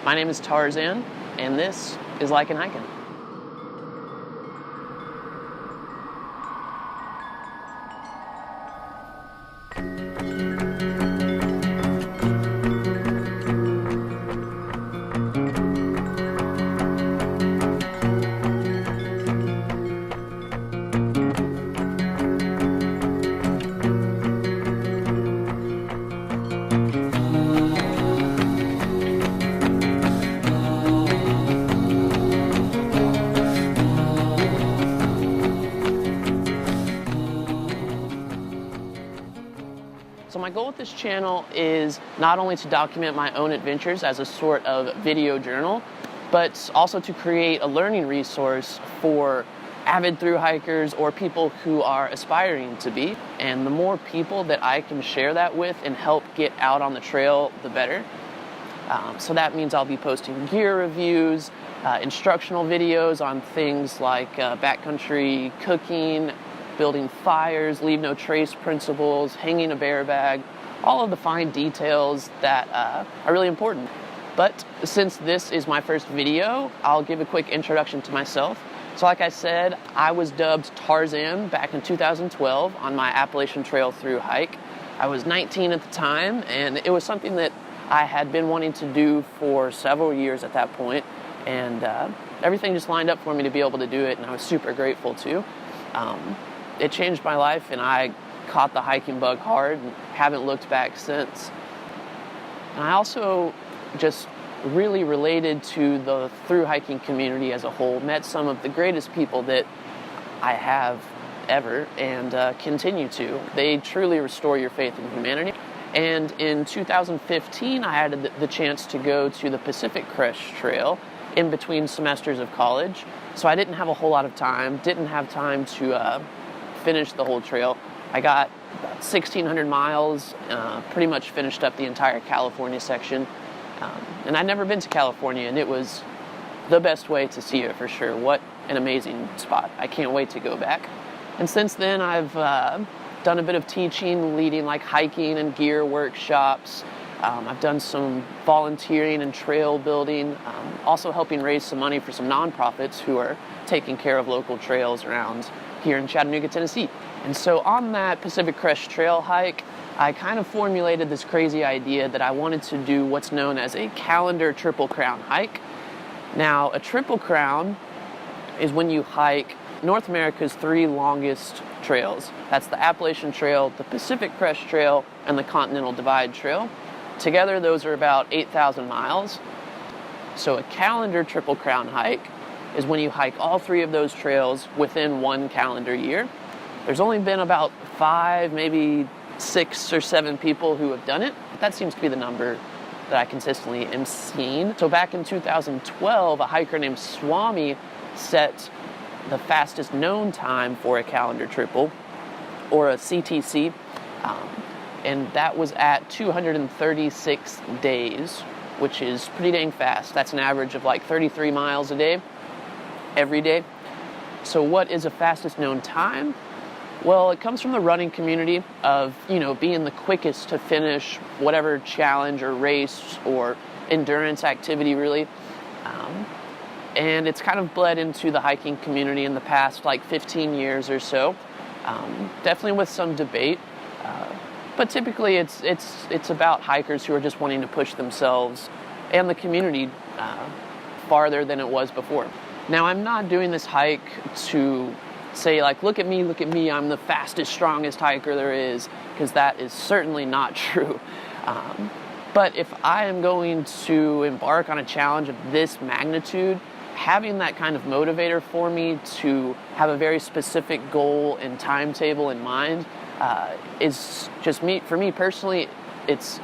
My name is Tarzan, and this is LikinHikin. So my goal with this channel is not only to document my own adventures as a sort of video journal, but also to create a learning resource for avid thru hikers or people who are aspiring to be. And the more people that I can share that with and help get out on the trail, the better. So that means I'll be posting gear reviews, instructional videos on things like backcountry cooking, building fires, leave no trace principles, hanging a bear bag, all of the fine details that are really important. But since this is my first video, I'll give a quick introduction to myself. So like I said, I was dubbed Tarzan back in 2012 on my Appalachian Trail thru hike. I was 19 at the time, and it was something that I had been wanting to do for several years at that point, and everything just lined up for me to be able to do it, and I was super grateful too. It changed my life, and I caught the hiking bug hard and haven't looked back since. And I also just really related to the thru hiking community as a whole, met some of the greatest people that I have ever and continue to. They truly restore your faith in humanity. And in 2015, I had the chance to go to the Pacific Crest Trail in between semesters of college. So I didn't have a whole lot of time, didn't have time to finish the whole trail. I got about 1,600 miles, pretty much finished up the entire California section. And I'd never been to California, and it was the best way to see it for sure. What an amazing spot. I can't wait to go back. And since then, I've done a bit of teaching, leading like hiking and gear workshops. I've done some volunteering and trail building, also helping raise some money for some nonprofits who are taking care of local trails around here in Chattanooga, Tennessee. And so on that Pacific Crest Trail hike, I kind of formulated this crazy idea that I wanted to do what's known as a calendar Triple Crown hike. Now, a Triple Crown is when you hike North America's 3 longest trails. That's the Appalachian Trail, the Pacific Crest Trail, and the Continental Divide Trail. Together, those are about 8,000 miles. So a calendar Triple Crown hike is when you hike all 3 of those trails within 1 calendar year. There's only been about 5, maybe 6 or 7 people who have done it. That seems to be the number that I consistently am seeing. So back in 2012, a hiker named Swami set the fastest known time for a calendar triple, or a CTC, and that was at 236 days, which is pretty dang fast. That's an average of like 33 miles a day, every day. So what is a fastest known time? Well, it comes from the running community of, being the quickest to finish whatever challenge or race or endurance activity, really. And it's kind of bled into the hiking community in the past, like 15 years or so. Definitely with some debate. But typically it's about hikers who are just wanting to push themselves and the community farther than it was before. Now, I'm not doing this hike to say, like, look at me, I'm the fastest, strongest hiker there is, because that is certainly not true. But if I am going to embark on a challenge of this magnitude, having that kind of motivator for me to have a very specific goal and timetable in mind is just for me personally, it's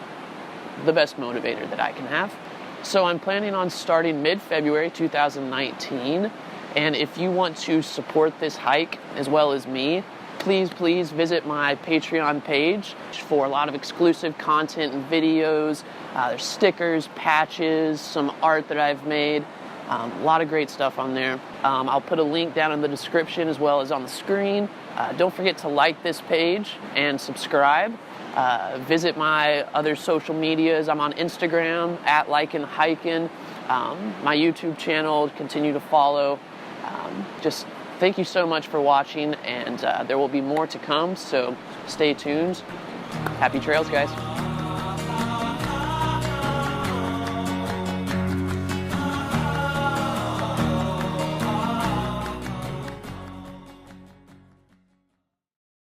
the best motivator that I can have. So I'm planning on starting mid-February 2019, and if you want to support this hike as well as me, please visit my Patreon page for a lot of exclusive content and videos. There's stickers, patches, some art that I've made, a lot of great stuff on there. I'll put a link down in the description as well as on the screen. Don't forget to like this page and subscribe. Visit my other social medias. I'm on Instagram at LikinHikin. my YouTube channel, continue to follow. Just thank you so much for watching, and there will be more to come, so stay tuned. Happy trails, guys.